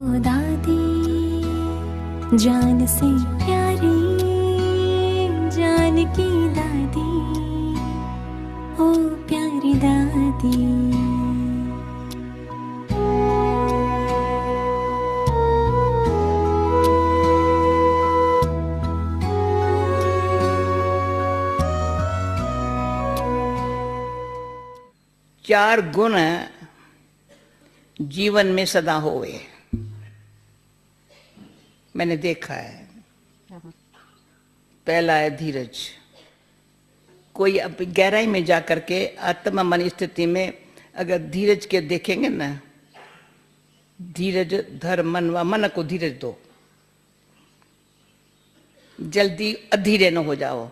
दादी जान से प्यारी, जान की दादी, ओ प्यारी दादी। चार गुण जीवन में सदा होवे, मैंने देखा है। पहला है धीरज। कोई अब गहराई में जा करके आत्मा मन स्थिति में अगर धीरज के देखेंगे ना, धीरज धर मन व मन को धीरज दो, जल्दी अधीरे न हो जाओ।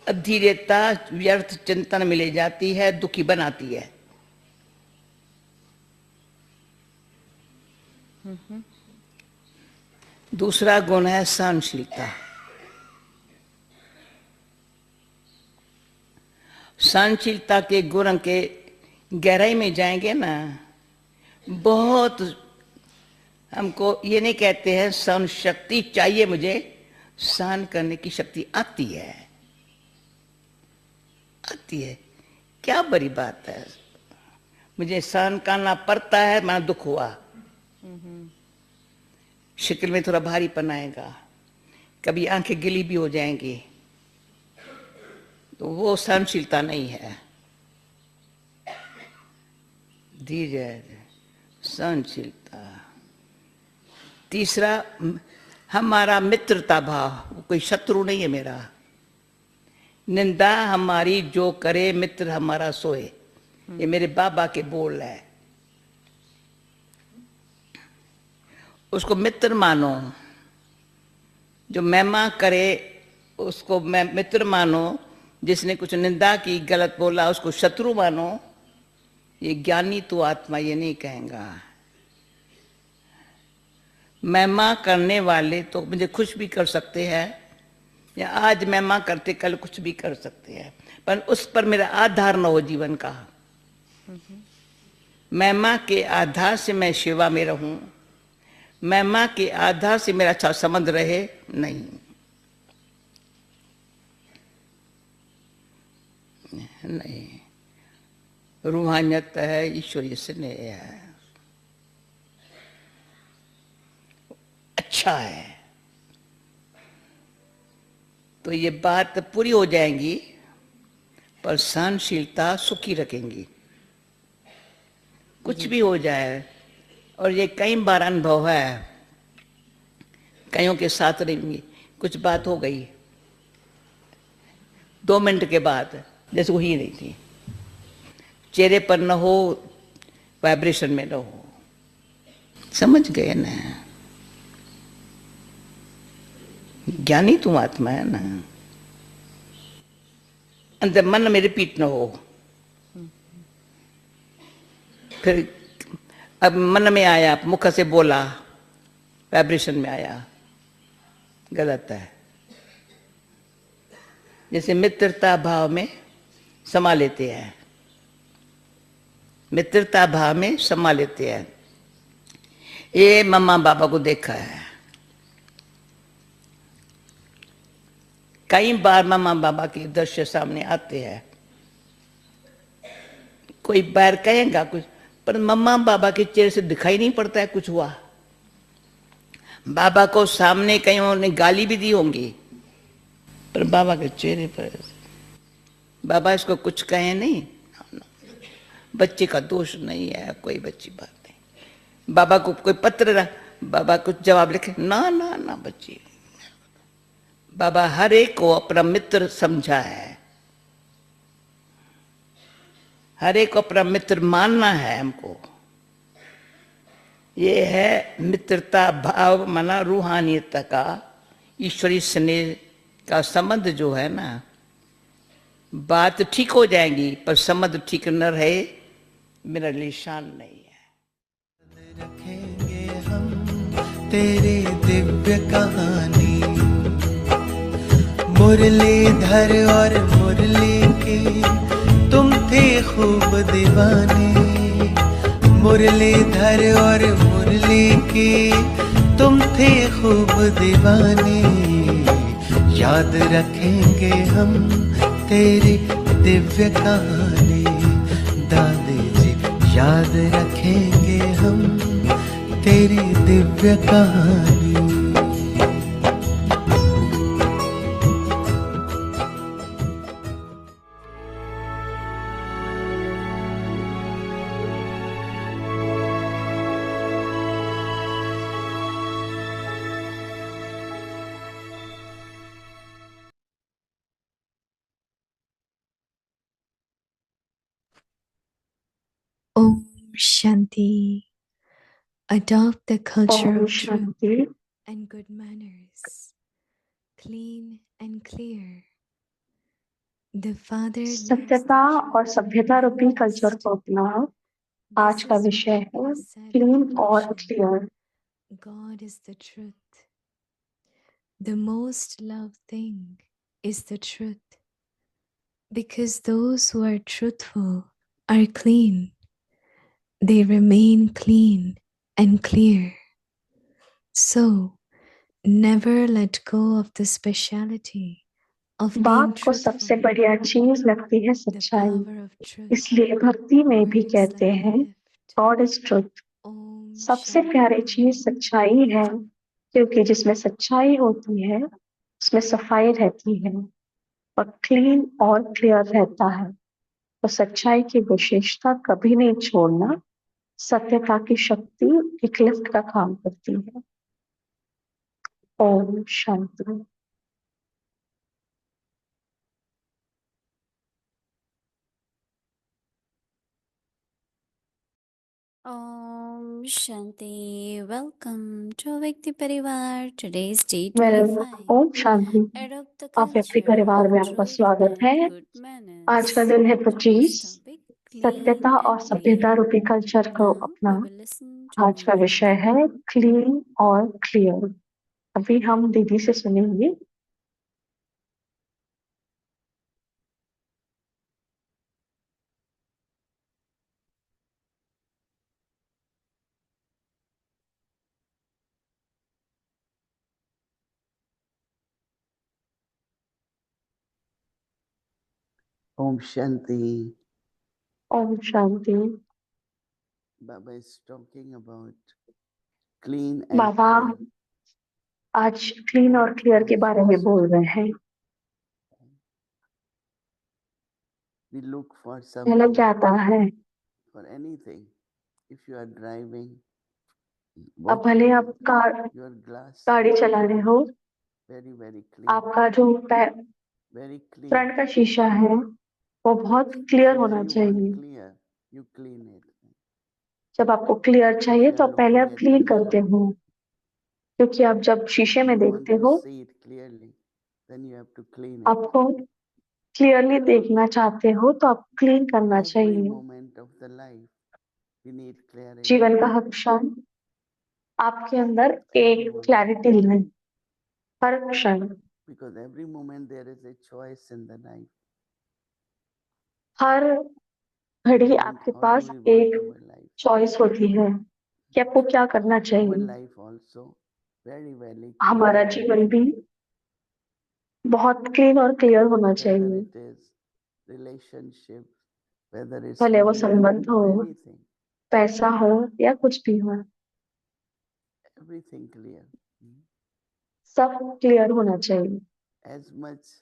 अधीरता व्यर्थ चिंतन में ले जाती है, दुखी बनाती है। दूसरा गुण है सहनशीलता। सहनशीलता के गुण के गहराई में जाएंगे ना, बहुत हमको ये नहीं कहते हैं सहन शक्ति चाहिए, मुझे सहन करने की शक्ति आती है, आती है। क्या बड़ी बात है, मुझे सहन करना पड़ता है, माना दुख हुआ, शक्ल में थोड़ा भारीपन आएगा, कभी आंखें गिली भी हो जाएंगी, तो वो सहनशीलता नहीं है। धीरज, सहनशीलता। तीसरा हमारा मित्रता भाव, कोई शत्रु नहीं है मेरा। निंदा हमारी जो करे, मित्र हमारा सोए, ये मेरे बाबा के बोल है। उसको मित्र मानो, जो महिमा करे उसको मित्र मानो, जिसने कुछ निंदा की, गलत बोला, उसको शत्रु मानो। ये ज्ञानी तो आत्मा ये नहीं कहेगा। महिमा करने वाले तो मुझे खुश भी कर सकते हैं, या आज महिमा करते कल कुछ भी कर सकते हैं, पर उस पर मेरा आधार न हो जीवन का। महिमा के आधार से मैं सेवा में रहूं, महिमा के आधार से मेरा अच्छा संबंध रहे, नहीं। नहीं, रूहानियत है, ईश्वरीय स्नेह है, अच्छा है। तो ये बात पूरी हो जाएंगी, पर सहनशीलता सुखी रखेंगी, कुछ भी हो जाए। और ये कई बार अनुभव है, कईयों के साथ रहेंगी, कुछ बात हो गई, 2 मिनट के बाद जैसे वो ही नहीं थी, चेहरे पर न हो, वाइब्रेशन में न हो, समझ गए ना। ज्ञानी तुम आत्मा है ना, अंदर मन में रिपीट न हो। फिर अब मन में आया, मुख से बोला, वाइब्रेशन में आया, गलत है। जैसे मित्रता भाव में समा लेते हैं, मित्रता भाव में समा लेते हैं। ये मम्मा बाबा को देखा है, कई बार मम्मा बाबा के दृश्य सामने आते हैं। कोई बार कहेगा कुछ, पर मम्मा बाबा के चेहरे से दिखाई नहीं पड़ता है कुछ हुआ। बाबा को सामने कईयों ने गाली भी दी होंगी, पर बाबा के चेहरे पर, बाबा इसको कुछ कहे नहीं, बच्चे का दोष नहीं है, कोई बच्ची बात नहीं। बाबा को कोई पत्र, बाबा कुछ जवाब लिखे, ना ना ना बच्ची। बाबा हर एक को अपना मित्र समझा है, हर एक को अपना मित्र मानना है हमको। ये है मित्रता भाव, माना रूहानियत का, ईश्वरीय स्नेह का संबंध जो है ना। बात ठीक हो जाएगी, पर संबंध ठीक न रहे, मेरा लिए शान नहीं है। रखेंगे हम तेरे दिव्य कहानी, मुरलीधर और मुरली के तुम थे खूब दीवाने। मुरलीधर और मुरली के तुम थे खूब दीवाने, याद रखेंगे हम तेरी दिव्य कहानी। दादी जी याद रखेंगे हम तेरी दिव्य कहानी। Om Shanti. Adopt the culture Om of truth Shanti. and good manners, clean and clear. The Father loves सत्यता the और truth सभ्यता and रूपी कल्चर honesty. को अपनाओ। आज This का is विषय why it है is said in क्लीन और devotion, clear. God is the truth. The most loved thing is the truth, because those who are truthful are clean. They remain clean and clear. So, never let go of the speciality of being बाप को truthful. सबसे बढ़िया चीज लगती है The सच्चाई, power of truth इसलिए भक्ति में भी burns कहते like a हैं gift. God is truth. Om सबसे प्यारी Shanti. चीज सच्चाई है, क्योंकि जिसमें सच्चाई होती है उसमें सफाई रहती है और क्लीन और क्लियर रहता है। तो सच्चाई की विशेषता कभी नहीं छोड़ना। सत्यता की शक्ति एक लिफ्ट का काम करती है। Om Shanti. Om Shanti. Welcome to Vyakti Parivar. Today's day वेल 25. ओम शांति। Adopt the आप व्यक्ति culture परिवार of में आपका truth स्वागत है। and good आज का manners. दिन है Today's 25। topic, सत्यता clean और and सभ्यता clear. रूपी कल्चर को Now अपना। we will listen to आज का Mama विषय Didi. है क्लीन और क्लियर। अभी हम दीदी से सुनेंगे। Om Shanti. Om Shanti. Baba is talking about clean and Baba clear. आज क्लीन और क्लियर के बारे में बोल रहे हैं। We look for पहले something, क्या आता है? for anything. If you are driving, अब भले आप your glass गाड़ी चला रहे हो, very clean, आपका जो very clean. फ्रंट का शीशा है वो बहुत क्लियर होना If you want चाहिए। clear, you clean it. जब आपको क्लियर चाहिए तो आप पहले आप क्लीन करते हो, क्योंकि आप जब शीशे में देखते हो See it clearly, then you have to clean it. आपको क्लियरली देखना चाहते हो तो आप क्लीन करना Every चाहिए। moment of the life, we need clarity. जीवन का हर क्षण आपके अंदर एक क्लैरिटी है, हर क्षण। Because every moment there is a choice in the life. हर घड़ी आपके पास एक चॉइस होती है कि आपको क्या करना Our चाहिए। life also very हमारा clear. जीवन भी बहुत क्लीन और क्लियर होना Whether चाहिए, it is relationships, whether it's भले वो money, संबंध हो, anything, पैसा हो या कुछ भी हो, everything clear. सब क्लियर होना चाहिए। As much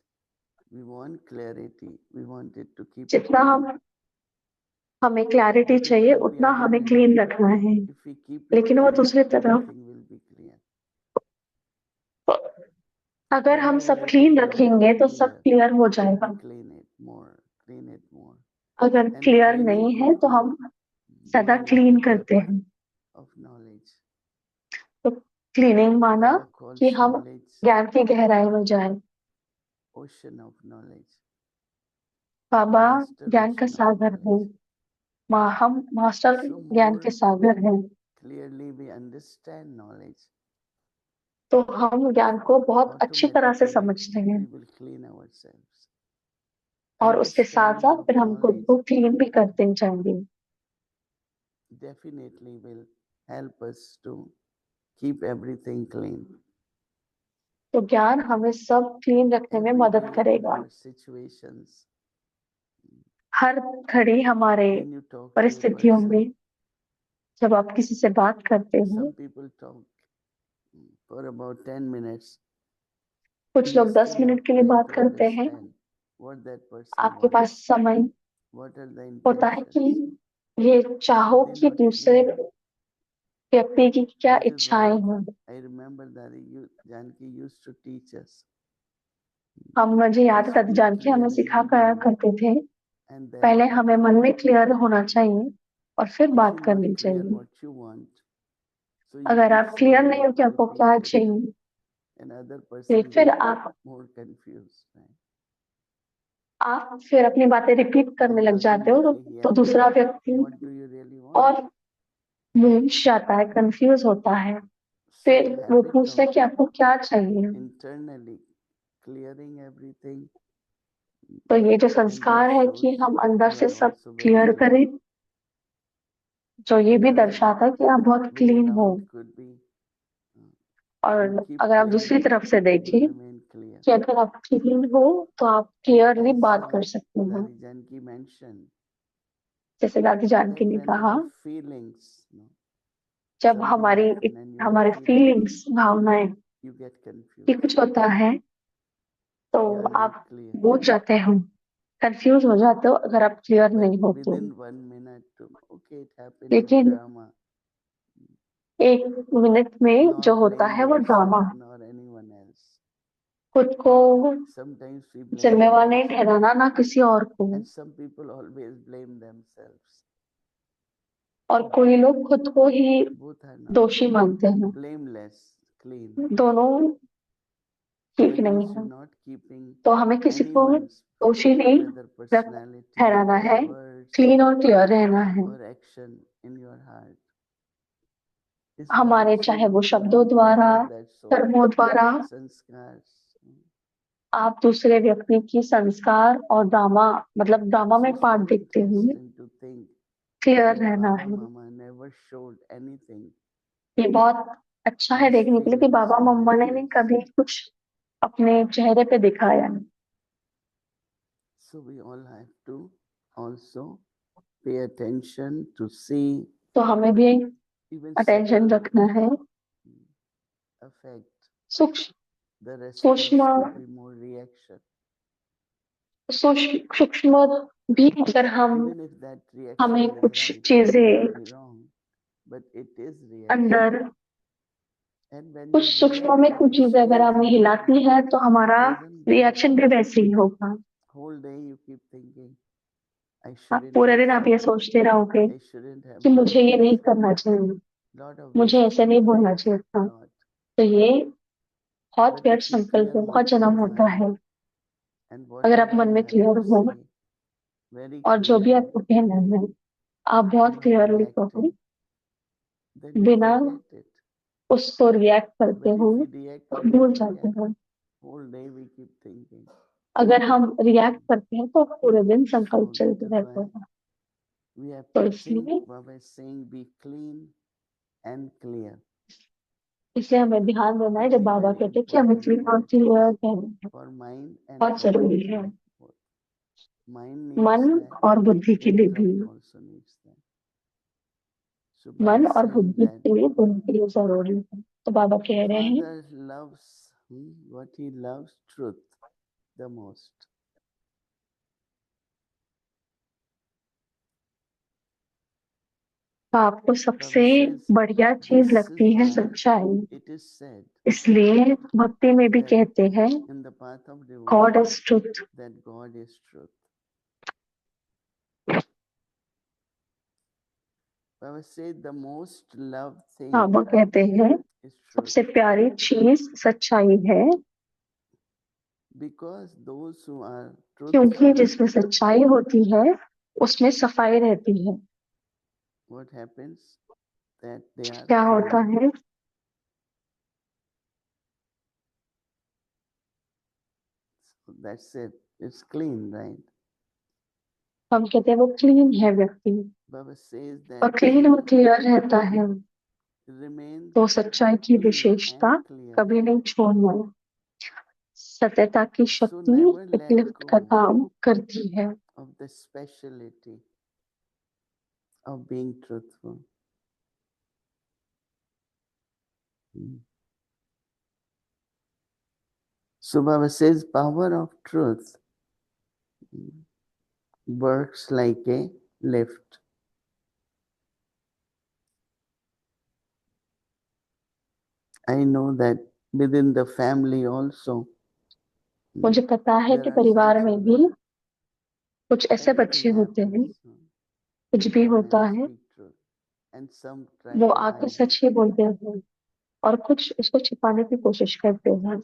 we want clarity, we want it to keep it जितना clean. हमें क्लैरिटी चाहिए उतना हमें क्लीन रखना है, If we keep it लेकिन वो clean, दूसरी तरफ everything will be clear. अगर हम Whenever सब it क्लीन is not रखेंगे तो सब clear, क्लियर हो जाएगा। we clean it more. अगर And क्लियर cleaning नहीं है could तो be हम ज्यादा giving क्लीन up a करते depth हैं। of knowledge. तो क्लीनिंग माना Baba calls कि हम knowledge ज्ञान की गहराई में जाएं। ocean of knowledge. Baba Master ज्ञान का ocean of सागर है, knowledge. हम मास्टर So ज्ञान के more सागर हैं। clearly we understand knowledge, तो हम ज्ञान को बहुत अच्छी तरह से automatically समझते हैं we will clean ourselves. और उसके साथ Understanding साथ of फिर हम खुद knowledge को क्लीन भी करते जाएंगे। definitely will help us to keep everything clean. तो ज्ञान हमें सब क्लीन रखने में Every मदद day in करेगा। our situations, हर घड़ी हमारे when you talk to a परिस्थितियों person, में जब आप किसी से बात करते हो, some people talk for about 10 minutes. कुछ You लोग 10 still have मिनट के लिए time बात to करते हैं, understand what that person आपके wants, पास समय what are the होता है कि intentions. ये चाहो They're कि not दूसरे clear. व्यक्ति की क्या That is इच्छाएं why हैं। I remember that Janki used to teach us. मुझे याद है First दादी be जान के हमें clear in सिखा your कर mind, करते थे, and then पहले हमें मन में क्लियर होना चाहिए और फिर if बात you're not करनी clear चाहिए। what you want, so you अगर keep आप क्लियर saying नहीं हो it कि to आपको क्या people, चाहिए, and other तो person फिर get आप more confused, right? फिर अपनी बातें रिपीट करने And लग जाते हो, ultimately he तो asks, दूसरा व्यक्ति what do you really want? और मूंझ जाता है, कंफ्यूज होता है। So फिर वो habit पूछता है of कि आपको क्या चाहिए। internally clearing everything, तो ये जो and that संस्कार है shows कि हम अंदर you से are सब also very क्लियर clean. करें, जो ये भी Otherwise, दर्शाता है कि आप बहुत way क्लीन हो। out could be और you keep अगर आप clean, दूसरी तरफ से you देखें remain clear. कि अगर आप क्लीन हो तो आप And क्लियरली as बात कर सकते हो। Dadi Janki mentioned, जैसे दादी जानकी that ने कहा, whenever feelings, जब something हमारी happen and you are हमारे feeling, फीलिंग्स, भावनाएं you get कि confused. कुछ होता है तो You are not आप clear. बूझ जाते हो, कंफ्यूज हो जाते हो अगर आप क्लियर But नहीं हो तो। within 1 minute, okay, it happened, लेकिन drama. एक मिनट में Nor जो होता blame है वो drama. yourself nor anyone else. खुद को Sometimes we blame जिम्मेवार नहीं others, ठहराना, ना किसी और को। and some people always blame themselves. और कोई लोग खुद को ही Both are not दोषी मानते हैं। blameless, clean. दोनों So ठीक that नहीं means है। you're not keeping तो हमें किसी को anyone's, दोषी नहीं whether personality ठहराना or है, words क्लीन और क्लियर रहना है। or action in your heart. Is हमारे that चाहे so वो you शब्दों can द्वारा, break up that soul कर्मों द्वारा, sanskars. आप दूसरे व्यक्ति की संस्कार और ड्रामा, मतलब ड्रामा So में it's पार्ट very देखते हुए interesting to think clear that रहना Baba है। Mama never showed anything, ये बहुत अच्छा है his देखने के लिए कि feelings Baba on mamma their ने face. कभी कुछ अपने चेहरे पे दिखाया नहीं। So we all have to also pay attention to see तो हमें भी even अटेंशन subtle रखना है। effect. सूक्ष्म The response सूक्ष्म could be more reaction. सूक्ष्म भी अगर Even if that reaction हमें is कुछ right, it चीजें might be wrong, but it is reaction. अंदर And when कुछ you सूक्ष्म react में to कुछ चीजें अगर mistakes, हमें हिलाती है तो हमारा doesn't mean रिएक्शन भी वैसे ही होगा। whole day you keep thinking, I आप shouldn't पूरे have दिन आप said ये that. सोचते रहोगे I shouldn't have कि done मुझे ये this. नहीं करना चाहिए, Lot of मुझे ऐसे नहीं wasteful बोलना चाहिए था। thought. तो ये बहुत But व्यर्थ if you संकल्प clear में बहुत जन्म होता mind है। and अगर आप whatever मन you में have क्लियर to हो say very और जो भी clearly, आपको कहना है आप बहुत not क्लियरली कहो, reacting, then you बिना forget it. उसको रिएक्ट करते But हो if we react, तो we may भूल forget. जाते हो। Whole day we keep thinking. अगर हम रिएक्ट करते हैं तो पूरे दिन संकल्प So that चलते is रहते why हैं। we have तो to इसलिए think. Baba is saying, be clean and clear. इसलिए हमें ध्यान देना है, जब Very, बाबा very कहते हैं कि हमें important क्लीन और point क्लियर कहना है, for mind and बहुत for जरूरी body. है। Mind needs मन that, और बुद्धि के लिए भी, intellect also needs that. So Baba मन is और saying बुद्धि that के लिए, दोनों के लिए जरूरी है। तो बाबा कह रहे हैं Father loves what he loves, truth, the most. आपको सबसे Baba says, बढ़िया this चीज is लगती है why सच्चाई। it is said इसलिए भक्ति में भी that कहते हैं in the path of God devotion is truth. that God is truth. Baba said the most loved thing बाबा कहते हैं is truth. सबसे प्यारी चीज सच्चाई है, Because those who are क्योंकि truthful, जिसमें सच्चाई होती है उसमें सफाई रहती है। what happens? That they are क्या होता clean. है? So that's it. It's clean, right? हम कहते हैं वो क्लीन है व्यक्ति। Baba says और that क्लीन और क्लियर रहता है, remain तो सच्चाई की clean विशेषता and clear. कभी नहीं छोड़ना। सत्यता की So शक्ति never एक let लिफ्ट का go काम करती है। of the speciality of being truthful. So Baba says power of truth works like a lift. I know that within the family also मुझे पता है there कि are some परिवार में भी children, कुछ ऐसे बच्चे anything होते हैं, happens, कुछ they भी come होता and है, speak truth, and some try वो to आके hide सच it. ही बोलते हैं और कुछ उसको छिपाने की कोशिश करते हैं।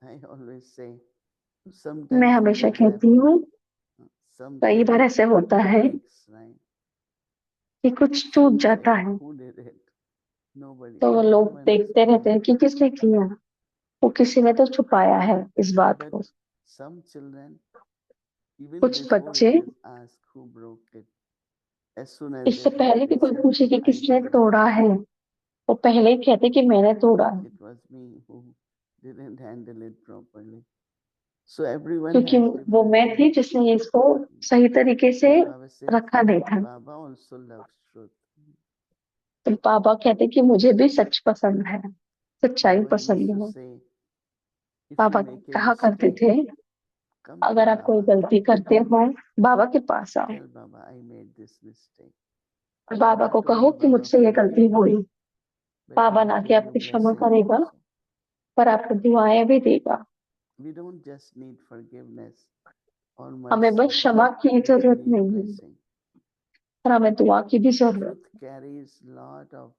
I always say, मैं sometimes हमेशा things कहती happen, हूँ, some कई बार child ऐसे होता है breaks, right? कि कुछ So टूट we जाता say, है, who did it? Nobody. तो वो लोग Everyone is देखते रहते हैं hiding. कि किसने किया, वो किसी ने तो छुपाया है इस बात But को। some children, even कुछ before बच्चे it is asked who broke it, as soon as they इससे fall, पहले they कि कोई say, पूछे कि I किसने did it. तोड़ा है, वो पहले ही कहते कि मैंने तोड़ा है, It was me who didn't handle it properly. So everyone क्योंकि has वो different मैं थी ways. जिसने इसको सही तरीके से And Baba says, रखा नहीं था। Baba also loves truth. तो पापा कहते कि मुझे भी सच पसंद है, सच्चाई Baba used पसंद to है। say, if you पापा make a कहा करते mistake, थे, come to अगर आप कोई Baba. गलती करते हो, बाबा के पास आओ Tell Baba, I made this mistake. और बाबा को Not कहो only कि Baba मुझसे ये forgive गलती you, हुई। but बाबा he will ना कि give you आपकी क्षमा blessing करेगा, also. पर आपको दुआएं भी देगा। We don't just need forgiveness or हमें बस mercy, क्षमा की but we जरूरत need नहीं है, blessing. पर हमें दुआ की भी जरूरत Truth carries lot of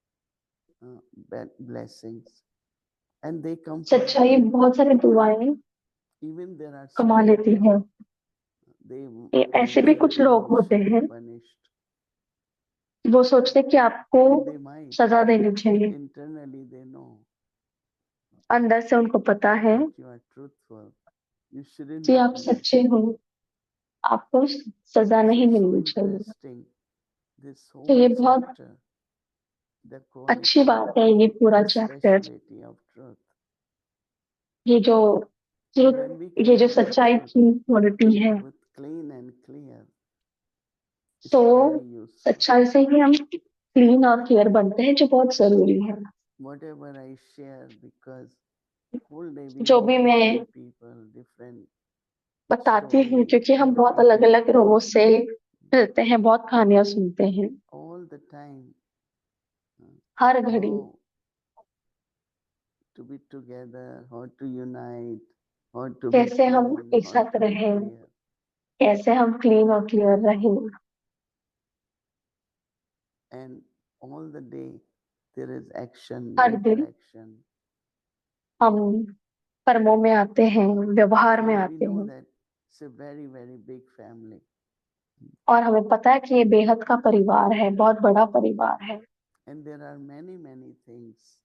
blessings, and they come है। from सच्चाई truth. बहुत सारी दुआएं Even there are कमा some लेती people, है। they ऐसे भी think कुछ that लोग you होते should be हैं, punished, वो सोचते हैं कि आपको and they might सजा देनी चाहिए। internally they know अंदर से उनको पता है that you are truthful. You shouldn't कि be आप punished. सच्चे हो, आपको सजा So नहीं it's so मिलनी चाहिए। interesting. This तो whole ये बहुत chapter, the अच्छी quality, बात है ये पूरा the chapter, speciality of truth. ये जो And when we ये जो convey सच्चाई truth की क्वालिटी है, with clean and clear, it's तो very useful. सच्चाई से ही हम क्लीन और क्लियर बनते हैं, जो बहुत जरूरी है। Whatever I share, because whole day we जो भी meet मैं different people, different बताती हूँ, stories, क्योंकि हम बहुत अलग everything, अलग लोगों से मिलते हैं, बहुत कहानियां सुनते हैं all the time. हर घड़ी। How to be together, how to unite, how to be कैसे हम clean, एक how साथ to be रहें, clear. कैसे हम क्लीन और क्लियर रहें। And all the day there is action, हर दिन interaction. हम कर्मों में आते हैं, व्यवहार में And we आते know हैं, that it's a very, very big family. और हमें पता है कि ये बेहद का परिवार है, बहुत बड़ा परिवार है, And there are many, many things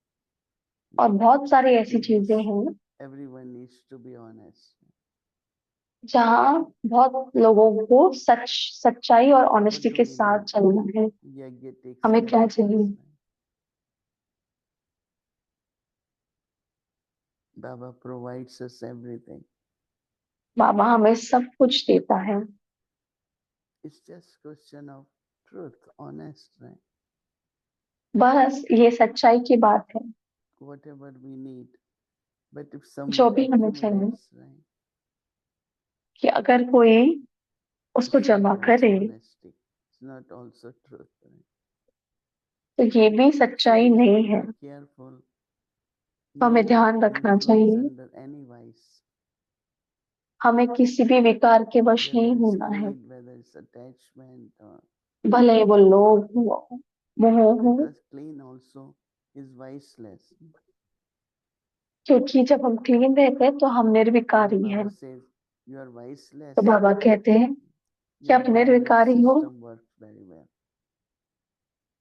और बहुत सारी ऐसी in चीजें which हैं everyone needs to be honest. जहाँ बहुत लोगों को सच्चाई और What ऑनेस्टी do के we साथ need? चलना है। Yajna takes हमें care क्या of चाहिए? this. Baba provides us everything. बाबा हमें सब कुछ देता है, It's just question of truth, honest, right? बस ये सच्चाई की बात है। Whatever we need. But if जो someone भी हमें चाहिए, accumulates, right? कि अगर कोई उसको It's जमा not करे, also honesty. It's not also truth, right? तो ये भी So सच्चाई we have नहीं to है। be careful. तो हमें No ध्यान रखना influence चाहिए, under any vice. हमें किसी भी विकार के वश Whether नहीं it's होना है, greed, whether it's attachment, or भले वो लोभ हो, मोह हो, because clean also is viceless. क्योंकि जब हम क्लीन रहते हैं तो हम When निर्विकारी हैं। Baba says you are viceless, तो बाबा कहते हैं कि your आप wireless निर्विकारी हो। system works very well.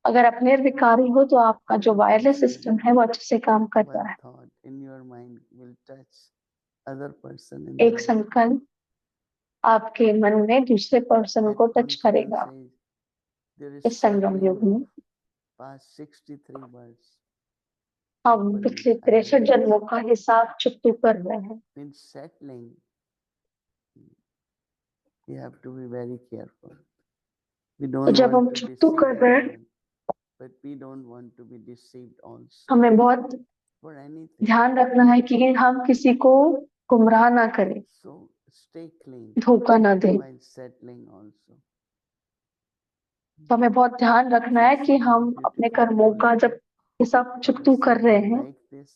अगर आप निर्विकारी हो तो आपका जो One वायरलेस person, सिस्टम है वो अच्छे से काम करता one है। thought in your mind will touch other person in एक the life. संकल्प आपके मन में दूसरे पर्सन That को टच consonant करेगा। says there is इस संगम योग settling में of past 63 births. हम Upon पिछले our 63 heads. जन्मों का हिसाब चुकतू कर रहे हैं। In settling, you have to be very careful. We तो don't जब हम want to चुकतू deceive कर रहे हैं, anyone, but we don't want to be deceived also हमें बहुत for anything. ध्यान रखना है कि हम किसी को गुमराह ना करें, So stay clean धोखा ना दें। while settling also. तो हमें बहुत ध्यान रखना है कि हम अपने कर्मों का जब हिसाब चुकतू कर रहे हैं, Like this,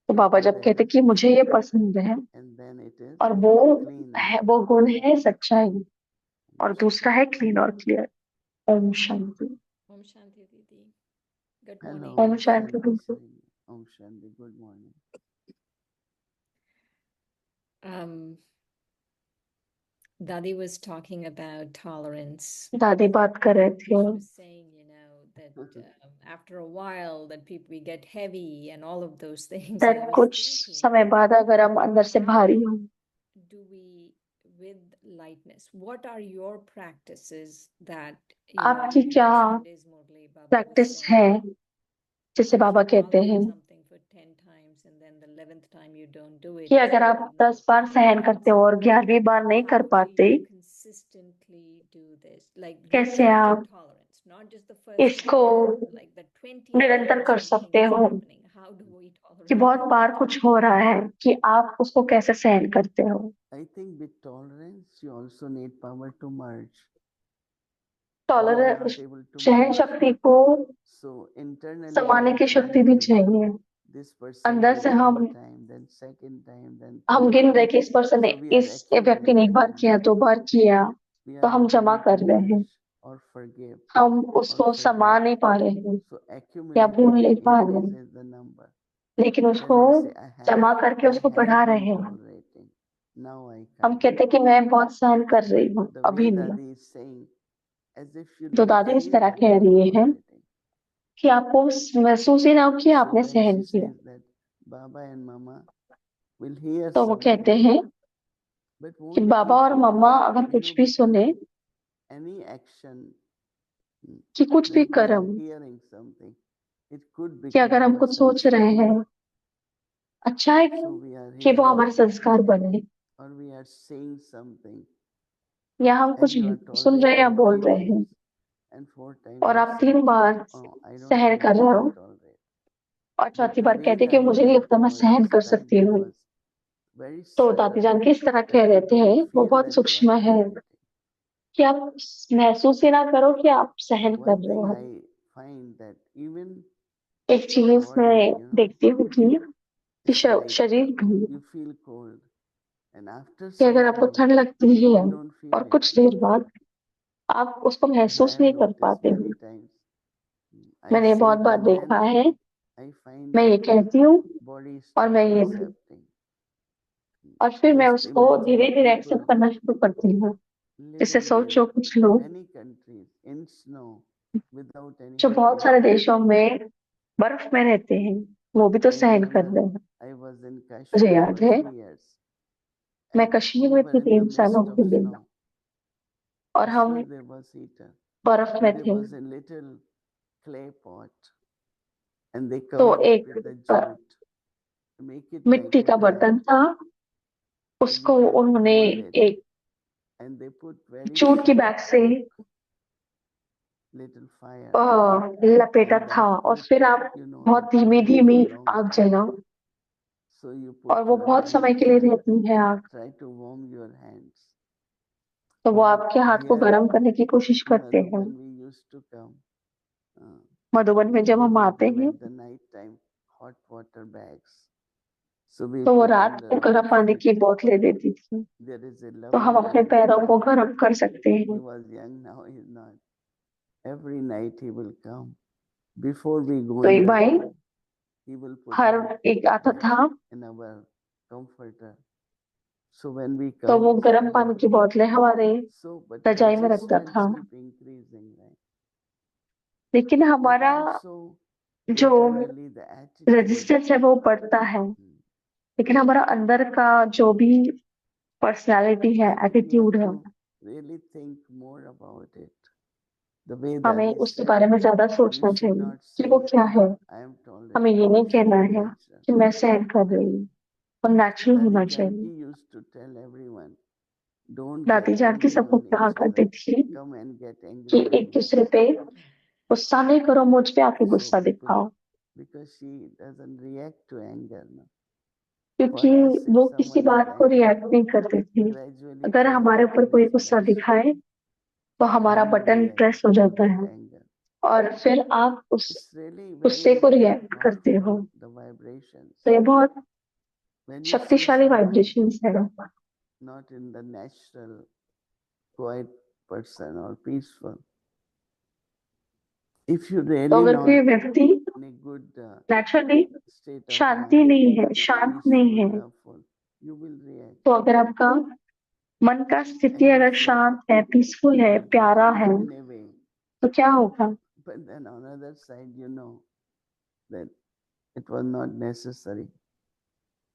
तो बाबा जब कहते कि मुझे ये पसंद है, and then it is और वो clean. है, वो गुण है सच्चाई, और दूसरा है क्लीन और क्लियर। ओम Shanti. Om Shanti Didi. Good Hello. morning. Om Shanti दीदी। Om Shanti. Good morning. Dadi was talking about tolerance. दादी बात कर रहे थे She was saying, that after a while that people we get heavy and all of those things. And I was कुछ thinking, समय बाद अगर हम अंदर से भारी हो, do we with lightness? What are your practices that आपकी क्या Sundays Murli Baba was practice saying? है, जैसे If बाबा you कहते tolerate हैं something for 10 times and then the 11th time you don't do it, कि it's अगर आप really 10 bar not सहन करते हो और 11वीं बार नहीं कर how do पाते, you consistently do this? Like कैसे repeated आप tolerance, not just the first इसको time, like the 20th निरंतर time कर something सकते is हो happening. How do we कि tolerate बहुत that? बार कुछ हो रहा है कि आप उसको कैसे सहन करते हो। I think with tolerance, you also need power to merge. Tolerance, You are not able to सहन merge. शक्ति को So internally, समाने we की are शक्ति भी counting. चाहिए। This person अंदर did से हम one time, then second time, then हम third गिन time. रहे कि इस पर्सन ने So we are इस व्यक्ति ने एक बार accumulating किया, now. 2 बार किया, We तो are हम not जमा able कर to रहे हैं, merge or forgive हम or उसको समा forget. नहीं पा रहे हैं So या भूल accumulating नहीं पा रहे हैं, increases the number. लेकिन Then उसको we say, जमा करके उसको I बढ़ा have रहे been हैं। tolerating. Now I हम can't. कहते हैं कि मैं बहुत सहन कर रही हूँ, The अभी way नहीं। Dadi is saying, as if you तो don't दादी इस feel तरह that कह you are रही है tolerating. कि आपको महसूस ही ना हो कि So आपने when सहन she किया। says that Baba and Mama will hear तो वो कहते something, हैं but कि won't बाबा keep और it. मम्मा अगर You कुछ know, भी because सुने any action कि कुछ भी that we are कर्म, hearing something, it could कि become अगर हम our कुछ सोच sanskar. रहे हैं, अच्छा है So we are कि वो hearing हमारे संस्कार बने, or we are saying something या हम and कुछ you are सुन रहे हैं या tolerating बोल 3 रहे हैं, times and 4th time और you आप say, 3 bar oh, I don't सहन think कर I रहे can हो tolerate. और But चौथी the बार way कहते कि Dadi मुझे नहीं had लगता मैं सहन कर described सकती it हूँ। was very तो दादी subtle जान किस तरह that कह you रहे थे, don't वो feel बहुत that you are सूक्ष्म है tolerating. कि आप महसूस ही ना करो कि आप सहन कर One रहे thing हो। I find that even एक चीज body, मैं देखती हूँ कि it's like शरीर भी, you feel cold and after कि some अगर आपको time ठंड लगती है you don't feel और it. कुछ देर बाद आप उसको I महसूस have नहीं कर noticed पाते many हैं। times. I मैंने say बहुत it बार and देखा then है, I find मैं ये that कहती हूँ body is और मैं ये accepting. और फिर मैं Just उसको imagine धीरे धीरे people एक्सेप्ट करना शुरू करती हूँ। जैसे living सोचो in कुछ लोग many countries in snow without any जो बहुत सारे heating. देशों में बर्फ में रहते हैं, वो भी तो I सहन कर remember रहे हैं। I was in मुझे Kashmir याद for है 3 years मैं and कश्मीर we में were थी in the 3 सालों midst of के लिए, snow. और हम Still there was heater. बर्फ में And there थे। was a little clay pot and they तो covered it एक with the jute to make it like मिट्टी a का bag बर्तन था, so उसको we can उन्होंने hold it. एक And they put very jute की soft बैग से little fire लपेटा and था, that और put, फिर आप you know, बहुत it धीमी burns धीमी for long आग time. जलाओ, So you और put वो your बहुत समय hands के लिए and रहती है आग, try to warm your hands. तो वो Well, आपके हाथ को here गर्म करने की कोशिश in करते हैं। Madhuban we used to come. Madhuban में जब They हम would आते give हैं at the night time hot water bags. So we तो वो put रात under को our गर्म पानी feet. की बोतलें देती थी, There is a तो हम lovely अपने man. पैरों को गर्म कर सकते He हैं। was young, now he's not. Every night he will come. Before we go तो in एक the भाई room, he will put her hot एक आता bags था, in our comforter. So when we तो वो come, गर्म पानी की बोतलें हमारे so but रजाई में रखता resistance था, keep increasing, right? लेकिन But हमारा also जो internally the attitude. रेजिस्टेंस है वो बढ़ता है, लेकिन हमारा अंदर का जो भी पर्सनालिटी है, So we एटीट्यूड have है, to really think more about it. The way हमें Dadi उसके said, बारे में ज्यादा we सोचना should चाहिए not कि वो say, क्या है। I am हमें ये tolerating. नहीं It should कहना be है natural. कि मैं सहन कर रही हूँ, और नेचुरल होना Dadi चाहिए। Janki used to tell everyone, don't दादी get जानकी angry सबको on कहा each करती other. थी Come and get angry कि with एक me. दूसरे पे गुस्सा नहीं करो, मुझ पे आके So गुस्सा people, दिखाओ, because she doesn't react to anger. No? क्योंकि For us, if वो किसी someone is बात को angry, रिएक्ट नहीं करती थी। gradually अगर people हमारे ऊपर will कोई गुस्सा express. दिखाए तो हमारा And you button react press हो to जाता that है, anger. और फिर आप उस It's really गुस्से को very रिएक्ट करते हो। powerful, the vibrations. तो ये बहुत When you see शक्तिशाली someone वाइब्रेशंस है। not in the natural, quiet person or peaceful, if you तो really अगर not कोई व्यक्ति in a good naturally state of Shanti mind, नहीं है, शांत नहीं peaceful, है, loveful, you will react. तो अगर आपका मन का स्थिति And you अगर feel शांत है, पीसफुल है, you will प्यारा react है, in a way. तो क्या होगा? But then on the other side, you know that it was not necessary.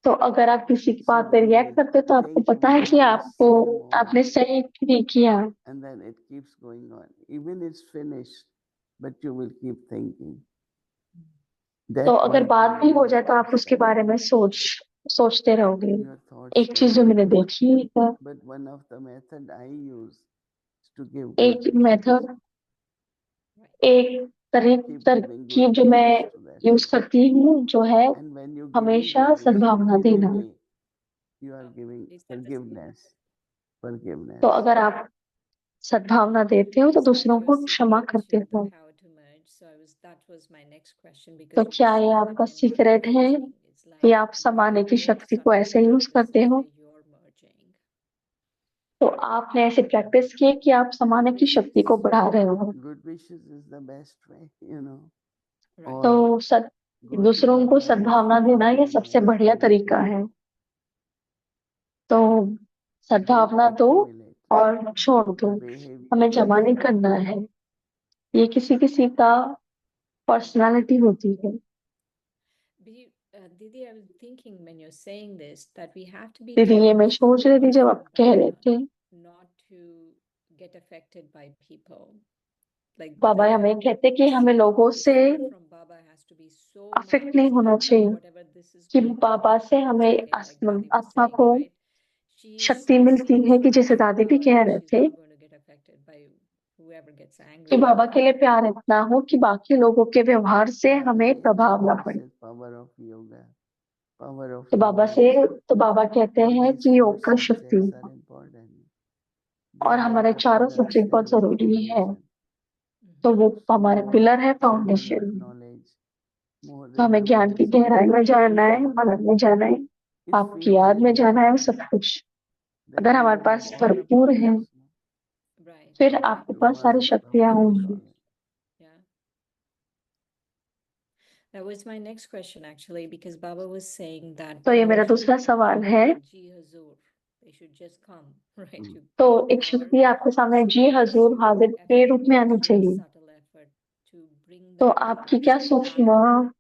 तो अगर आप किसी की So बात पे then रिएक्ट you करते हो तो आपको think पता है about कि the आपको same moment. आपने सही नहीं किया, And then it keeps going on. Even it's finished, but you will keep thinking. तो That अगर one बात thing भी I हो जाए have तो आप उसके said, बारे में सोचते रहोगे। your thoughts एक चीज जो will मैंने go. देखी है, But one of the method I use is to give एक good wishes. मेथड, एक Keep giving तरकीब good जो मैं wishes to that use person. करती हूँ, जो है And when you giving हमेशा good wishes, सद्भावना in a देना। way, you are giving forgiveness. Forgiveness. तो अगर आप सद्भावना देते हो तो Just दूसरों को receiving क्षमा the करते teaching, the हो। power to merge. So that was my next question, तो because you were क्या ये saying that आपका you're not सीक्रेट है merging. It's कि like आप समाने की both शक्ति को subtle ऐसे यूज करते practices हो? where you're merging. तो आपने ऐसे प्रैक्टिस किए कि आप समाने की शक्ति को बढ़ा रहे हो। Good wishes is the best way, you know. Right. तो Or go to दूसरों को Baba and सद्भावना ask देना ये for सबसे बढ़िया forgiveness. तरीका है। तो सद्भावना Don't दो accumulate और छोड़ the दो, behavior. हमें जमा नहीं करना है। ये किसी किसी का पर्सनालिटी होती है। Didi, I was thinking when you're saying this that we have to be दीदी, ये मैं सोच रही थी जब आप कह रहे थे, not to get affected by people. Like बाबा हमें कहते कि हमें लोगों से from Baba has to be so affect नहीं होना much चाहिए whatever this is कि going on, बाबा से हमें okay, like Dadi was आत्मा saying, को right? She's शक्ति मिलती है कि जैसे दादी भी कह रहे she's थे not going to get affected by whoever gets angry कि with बाबा her. के लिए प्यार इतना हो कि बाकी लोगों के व्यवहार से हमें प्रभाव ना पड़े। Power of yoga, power of तो बाबा से तो बाबा कहते all हैं these कि four योग का शक्ति subjects are important. They और are हमारे like the चारों pillars, सब्जेक्ट बहुत they are the जरूरी है। foundation. तो वो So हमारे more पिलर है, channel of foundation. knowledge, more तो हमें ज्ञान की remembrance. गहराई में जाना है, मनन में जाना है, It आपकी feels याद में very जाना है, वो good सब कुछ that अगर you हमारे will pass have all the भरपूर है powers, फिर आपके to पास सारी merge शक्तियां the होंगी। soul. Yeah. That was my next question actually, because Baba was saying that तो ये मेरा दूसरा सवाल है। Ji Hazur, they should just come, right? to तो bring एक power. शक्ति आपके सामने So ji what is Hazur your हाजिर के effort, रूप में आनी very चाहिए। subtle effort, to bring तो the आपकी power, क्या so सूक्ष्म that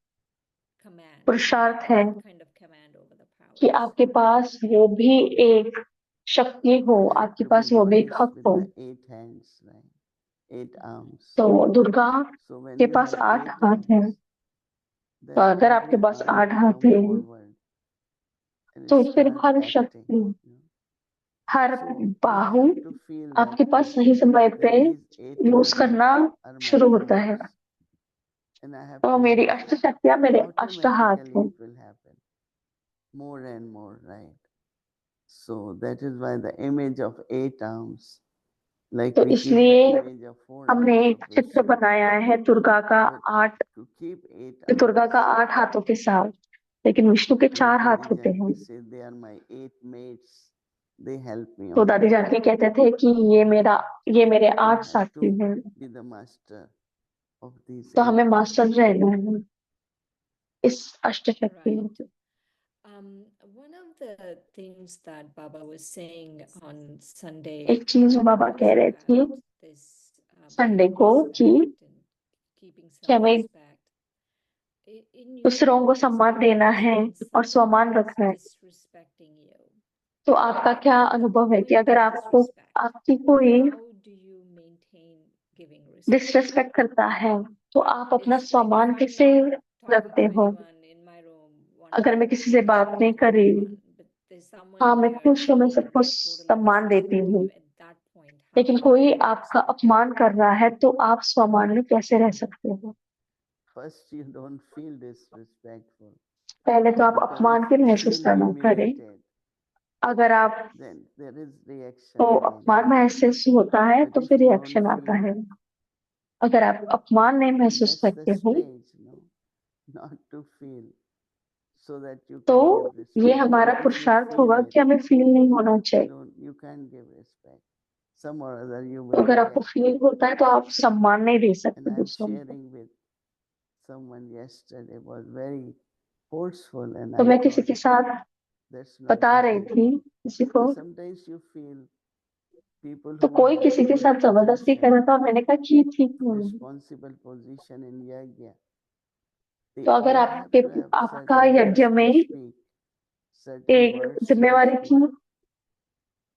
command, पुरुषार्थ है that kind of command over the कि powers. आपके पास वो भी एक शक्ति हो, You have आपके to पास be वो भी एक Ganesh हक with हो। the 8 hands, right? 8 arms. तो दुर्गा So when के you पास have 8 8 हाथ हैं। arms, तो then अगर आपके every पास arm 8 will हाथ come हैं forward and तो फिर start हर acting. शक्ति, You know? Her So you Bahu have to feel that आपके पास सही समय पे that these 8 यूज करना members are my शुरू होता है। pillars. And I have तो to मेरी use अष्ट them. शक्तियां मेरे अष्ट हाथ Automatically हैं। it will happen. More and more, right? So that is why the image of 8 arms, like तो we keep इसलिए the image of 4 हमने arms एक of चित्र Vishnu. बनाया है दुर्गा का But to keep 8 दुर्गा का arms, 8 हाथों के साथ, लेकिन विष्णु के 4 like हाथ Dadi होते हैं। Janki said, they are my 8 mates. They help me तो on. दादी जानकी कहते थे कि ये मेरे 8 We have साथी to हैं। be the master of these तो 8 हमें मास्टर रहना है इस अष्ट शक्ति में। One of the things that Baba was saying on Sunday एक चीज जो बाबा was कह रहे थे about this संडे को कि keeping हमें self-respect. In your दूसरों को सम्मान देना है experience, और स्वमान who is रखना है। disrespecting you? तो आपका क्या अनुभव है कि With अगर आपको disrespect, आपकी कोई how do you maintain giving respect? Disrespect करता है तो आप अपना It's like सम्मान if I'm कैसे not talking रखते to हो? anyone in my room, one अगर मैं day, किसी से I'm बात नहीं talking to करी, everyone, but there's someone हाँ मैं here खुश हूँ, मैं and सबको they're totally सम्मान देती disrespecting हूँ, you. At that point, how लेकिन do you कोई give आपका respect? अपमान कर रहा है तो आप सम्मान में कैसे रह सकते हो? First, you don't feel disrespectful. पहले तो आप Because अपमान if के you महसूस feel करना करें। humiliated, अगर आप then there is reaction को again. अपमान महसूस होता है But तो if फिर you don't रिएक्शन आता feel, है। अगर आप अपमान नहीं महसूस that's the करते हो stage, no, not to feel, so that you तो can give respect. ये हमारा But if you पुरुषार्थ feel होगा it, कि हमें फील नहीं होना चाहिए। you can't give respect. Some or other you तो will अगर आपको react. फील होता है तो आप सम्मान नहीं दे And सकते I'm दूसरों को। sharing with someone yesterday, was very forceful, and तो I मैं किसी thought के साथ that's not बता रही good. थी किसी को, So sometimes you feel people तो who कोई are किसी के good साथ जबरदस्ती कर position, रहा था, मैंने कहा कि ये ठीक नहीं है। responsible position in yajna, तो अगर they have आपके to have आपका certain यज्ञ words to में speak, certain एक words to जिम्मेवारी speak, की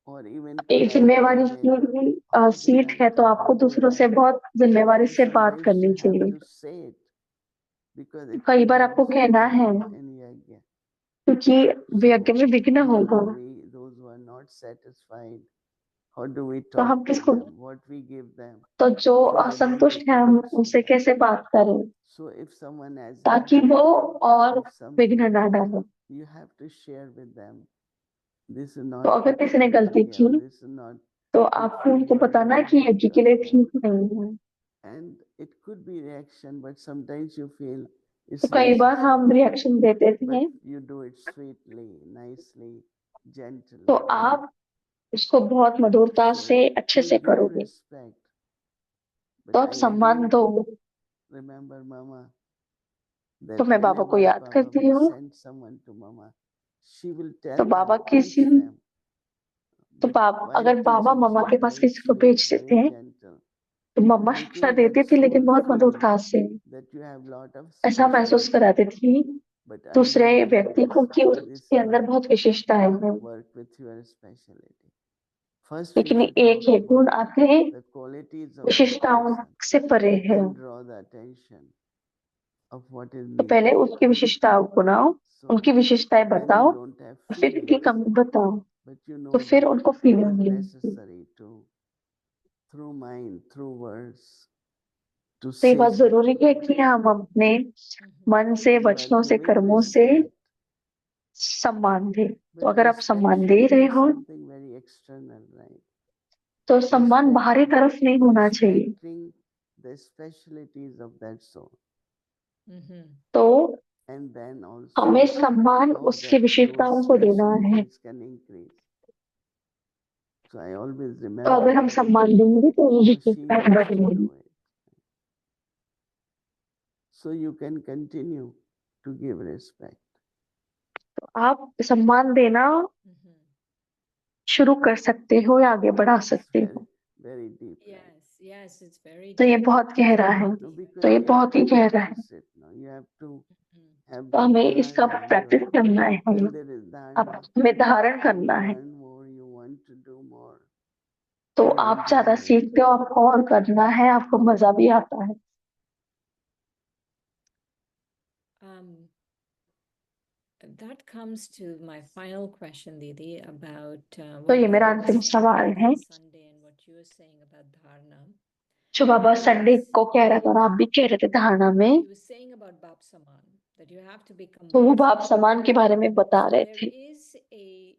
or even एक polite जिम्मेवारी email, की how they सीट write है, तो it, आपको how they दूसरों से write. बहुत जिम्मेवारी And से बात sometimes करनी you have चाहिए। to say it because it कई could बार have आपको कहना spoiled है in yajna. क्योंकि यज्ञ में विघ्न How होगा। do we, those who are not satisfied, how do we तो हम talk to किसको, them? What we give them तो जो so they don't असंतुष्ट है become हम उनसे upset? कैसे बात करें So if someone has ताकि helped वो you और with विघ्न something, ना डाले। you have to share with them. This is तो not अगर good किसी for ने गलती yajna, की or this is not तो good आपको for उनको your बताना है कि यज्ञ के लिए ठीक नहीं है। And it could be reaction, but sometimes you feel तो it's कई बार necessary. हम रिएक्शन देते But हैं, you do it sweetly, nicely, gently. तो आप उसको बहुत मधुरता So से अच्छे you से give करोगे, respect. तो But आप I सम्मान again दो। remember Mama, तो that मैं बाबा को whenever याद Baba करती will हूँ, send someone to Mama, she will tell तो them, बाबा teach किसी, them. तो But बाबा while अगर बाबा teaching, मम्मा she के is पास very किसी को sweet, भेजते very थे gentle, तो मम्मा शिक्षा making that देती थी, लेकिन soul बहुत feel मधुरता से that you have lot of ऐसा महसूस speciality. कराती थी But दूसरे underneath व्यक्ति that, को कि this उसके अंदर one बहुत विशेषताएं हैं, work with your speciality. First, we लेकिन should एक talk है गुण about आपके the qualities of that विशेषताओं person, से परे है। then draw the attention of what is तो पहले needed. उसकी विशेषताओं को बनाओ, उनकी So विशेषताएं then बताओ, you don't have और फिर उनकी feelings, कमी बताओ, but you तो know फिर that उनको it फीलिंग is मिलेगी। necessary to, through mind, through words, to तो ये say बात जरूरी है something. कि हम अपने Mhm. मन से, You are वचनों से, giving कर्मों से respect, सम्मान दें। तो but अगर आप respect सम्मान दे shouldn't रहे be हो something very external, right? तो सम्मान Respect, बाहरी तरफ नहीं होना चाहिए। respecting the specialties of that soul, Mhm. तो and then हमें also सम्मान how उसकी that विशेषताओं those को देना है। specialties can increase. So I always तो remember अगर हम सम्मान देंगे तो वो how she विशेषताएं used to बढ़ेंगी। do it. So you can continue to give respect. तो आप सम्मान देना Mhm. शुरू कर सकते हो या आगे बढ़ा It's सकते very, हो। very deep, right? Yes, yes, it's very तो ये deep. बहुत गहरा है, No, Deep. because तो ये you have बहुत to ही गहरा है। practice it. No, you have to Mhm. have तो that हमें इसका dharana. प्रैक्टिस करना है, When there is अब dharana, हमें धारण you करना है। learn more, you want to do more, तो you आप ज्यादा enjoy it. सीखते हो, आपको और करना है, आपको मजा भी आता है। Um, that comes to my final question, Didi, about तो what ये मेरा Baba was अंतिम saying सवाल है, on Sunday and what you were saying about dharana. जो बाबा संडे Is को कह रहा था और आप भी कह रहे थे धारणा में, he was saying about Bap Saman, that you have to become तो वो Bap भाव Saman. समान के बारे में बता So रहे there थे। is a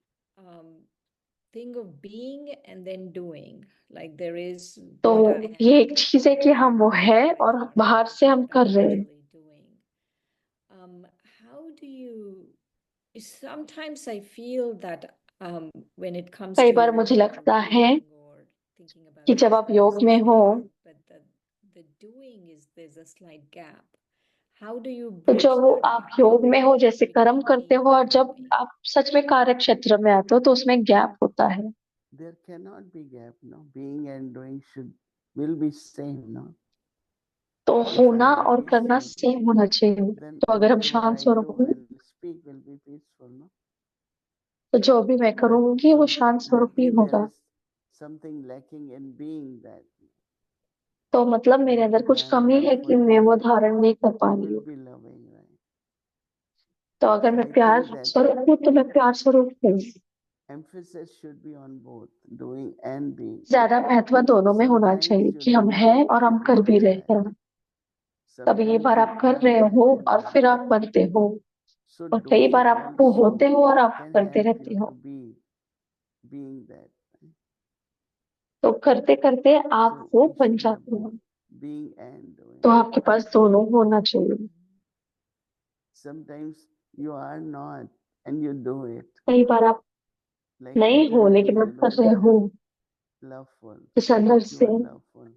thing of being and then doing. Like there is तो what I ये am एक चीज है कि हम वो है by और dharana, बाहर से हम what कर I'm रहे हैं। actually doing. How do you? Sometimes I feel that when it comes कई to बार मुझे yoga or लगता है being or thinking about कि जब these आप things योग में is हो there, but the doing is there's a slight gap. How do you तो bridge जब that आप gap योग में हो, जैसे कर्म between करते being हो, और and जब doing? आप सच में कार्य क्षेत्र में आते हो तो उसमें गैप होता है। There cannot be gap, no? Being and doing will be same, no? तो If I होना am और करना peaceful, सेम होना चाहिए। then तो अगर हम whatever शांत I स्वरूप do में, and speak will be peaceful, no? तो जो भी मैं करूंगी वो शांत स्वरूप ही Maybe there होगा। is something lacking in being that. तो मतलब मेरे अंदर कुछ When I am कमी है कि loveful मैं to वो you, धारण नहीं कर पा you रही will हूँ। be loving, right? तो अगर So मैं I प्यार think that स्वरूप हूँ तो मैं प्यार स्वरूप हूँ। emphasis should be on both doing and being. ज्यादा महत्व दोनों में होना Sometimes चाहिए you कि हम do हैं it, और you हम कर भी become रहे that. हैं। कभी एक Sometimes बार you आप कर are रहे that हो and और you फिर आप become. बनते हो, So और कई doing बार आप वो also होते हो और आप can करते help रहते you हो। to be being that. तो करते करते आप So वो you बन should have जाते हो। both, being and doing. तो आपके पास दोनों होना चाहिए। Sometimes you are not and you do it. कई बार आप Like नहीं हो लेकिन internally आप you कर know रहे that हो, loveful. इस अंदर You से are loveful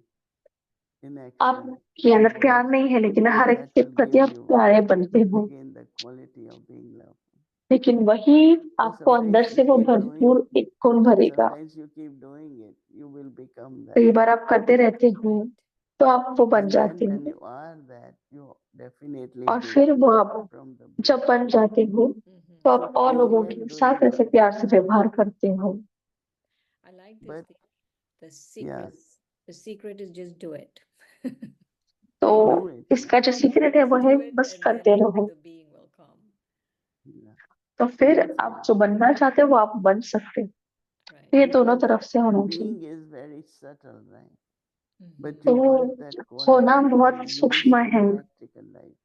in action. आपके अंदर प्यार नहीं है लेकिन हर एक That के will प्रति give आप you प्यारे बनते हो। again the quality of being loveful. लेकिन वही So आपको अंदर sometimes से you वो keep doing, भरपूर एक गुण भरेगा। sometimes you keep doing it, you will become कई that. बार आप करते रहते हो तो आप वो बन And जाते then when हो, you are that, you definitely और do फिर वो आप from the being. जब बन जाते हो तो So आप और लोगों being के and साथ doing ऐसे both. प्यार से व्यवहार करते हो। I like this But thing. The secret, yes, the secret is just do it. तो do it. इसका जो सीक्रेट है वो Just है do it, बस and करते then रहो। the being will come. Yeah. तो फिर So, आप जो बनना चाहते हो वो आप बन सकते हो। Right. तो ये दोनों because तरफ से होना चाहिए। being is very subtle, right? But तो you want that होना quality to बहुत be used सूक्ष्म in है। practical life.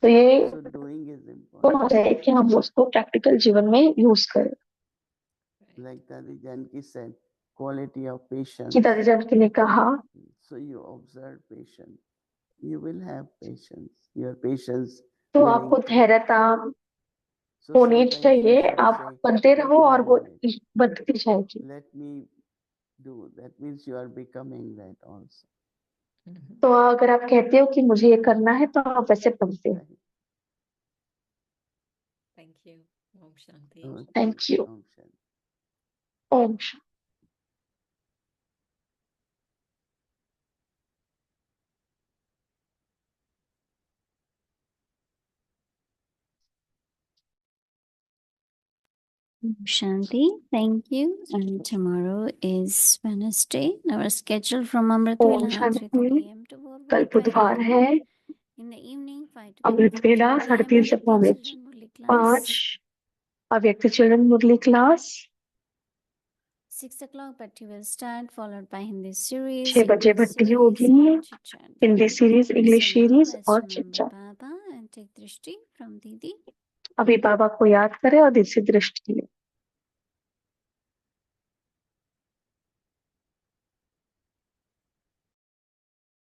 तो ये So doing is होना important. चाहिए कि हम उसको प्रैक्टिकल जीवन में यूज करें। Like Tadi Janki said, quality of patience. कि दादी जानकी ने कहा, So you observe patience. You will have patience. Your patience तो will आपको increase. धैर्यता So होनी sometimes you चाहिए। should आप say, बनते let रहो me और do वो it. बनती जाएगी। Let me do. That means you are becoming that also. तो अगर आप कहते हो कि मुझे ये करना है तो आप वैसे बनते हो। Right? Thank you. Om Shanti. Okay. Thank you. Om Shanti. Om Shanti. Shanti, thank you. And tomorrow is Wednesday. Our schedule from Amrit Om Vela 3:30 Shanti. a.m. to 4:45 कल बुधवार p.m. है, In the evening, 5 to अमृत 7:15 वेला p.m. 3:30 से Avyakti 5 Children Murli पाँच, class. अव्यक्त children Murali class. 6 o'clock, Bhatti will start, followed by Hindi series, 6 बजे English भट्टी series, होगी, and chit chat. Hindi series, So English now series let's और remember chit. Baba and take Drishti from Didi. अभी बाबा को याद करें और दिल से दृष्टि लें।